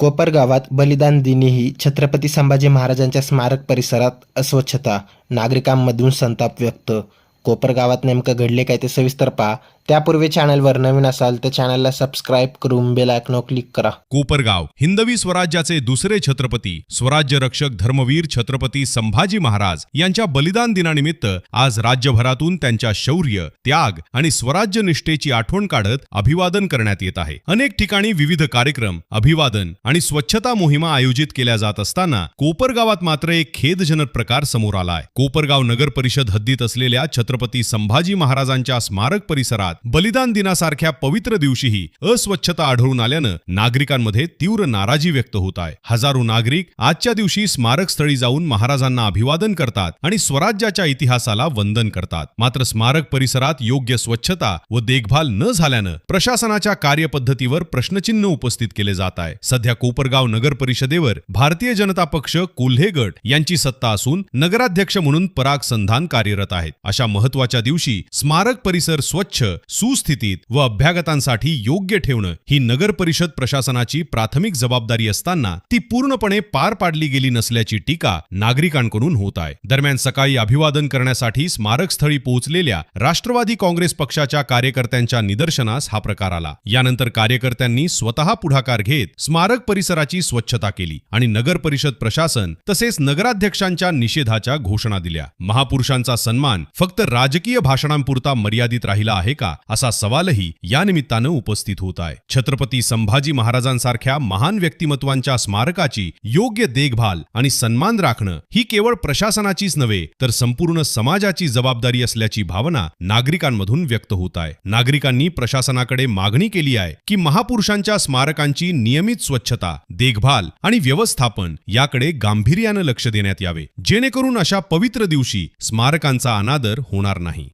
कोपरगावात बलिदान दिनीही छत्रपती संभाजी महाराजांच्या स्मारक परिसरात अस्वच्छता, नागरिकांमधून संताप व्यक्त. कोपरगावात नेमकं घडले काय ते सविस्तर पहा. त्यापूर्वी चॅनलवर नवीन असाल तर चॅनलला सबस्क्राईब करून बेल आयकॉनवर क्लिक करा. कोपरगाव हिंदवी स्वराज्याचे दुसरे छत्रपती स्वराज्य रक्षक धर्मवीर छत्रपती संभाजी महाराज यांच्या बलिदान दिनानिमित्त आज राज्यभरातून त्यांच्या शौर्य, त्याग आणि स्वराज्य निष्ठेची आठवण काढत अभिवादन करण्यात येत आहे. अनेक ठिकाणी विविध कार्यक्रम, अभिवादन आणि स्वच्छता मोहिमा आयोजित केल्या जात असताना कोपरगावात मात्र एक खेदजनक प्रकार समोर आला आहे. कोपरगाव नगर परिषद हद्दीत असलेल्या छत्रपती संभाजी महाराजांच्या स्मारक परिसरात बलिदान दिनासारख्या पवित्र दिवशीही अस्वच्छता आढळून आल्यानं नागरिकांमध्ये तीव्र नाराजी व्यक्त होत आहे. हजारो नागरिक आजच्या दिवशी स्मारक स्थळी जाऊन महाराजांना अभिवादन करतात आणि स्वराज्याच्या इतिहासाला वंदन करतात. मात्र स्मारक परिसरात योग्य स्वच्छता व देखभाल न झाल्यानं प्रशासनाच्या कार्यपद्धतीवर प्रश्नचिन्ह उपस्थित केले जात आहे. सध्या कोपरगाव नगर परिषदेवर भारतीय जनता पक्ष कोल्हे गट यांची सत्ता असून नगराध्यक्ष म्हणून पराग संधान कार्यरत आहेत. अशा महत्त्वाच्या दिवशी स्मारक परिसर स्वच्छ, सुस्थितीत व अभ्यागतांसाठी योग्य ठेवणं ही नगर परिषद प्रशासनाची प्राथमिक जबाबदारी असताना ती पूर्णपणे पार पाडली गेली नसल्याची टीका नागरिकांकडून होत आहे. दरम्यान सकाळी अभिवादन करण्यासाठी स्मारक स्थळी पोहोचलेल्या राष्ट्रवादी काँग्रेस पक्षाच्या कार्यकर्त्यांच्या निदर्शनास हा प्रकार आला. यानंतर कार्यकर्त्यांनी स्वतः पुढाकार घेत स्मारक परिसराची स्वच्छता केली आणि नगर परिषद प्रशासन तसेच नगराध्यक्षांच्या निषेधाच्या घोषणा दिल्या. महापुरुषांचा सन्मान फक्त राजकीय भाषणांपुरता मर्यादित राहिला आहे का, असा सवालही या निमित्तानं उपस्थित होत आहे. छत्रपती संभाजी महाराजांसारख्या महान व्यक्तिमत्वांच्या स्मारकाची योग्य देखभाल आणि सन्मान राखणं ही केवळ प्रशासनाचीच नव्हे तर संपूर्ण समाजाची जबाबदारी असल्याची भावना नागरिकांमधून व्यक्त होत आहे. नागरिकांनी प्रशासनाकडे मागणी केली आहे की महापुरुषांच्या स्मारकांची नियमित स्वच्छता, देखभाल आणि व्यवस्थापन याकडे गांभीर्यानं लक्ष देण्यात यावे, जेणेकरून अशा पवित्र दिवशी स्मारकांचा अनादर होणार नाही.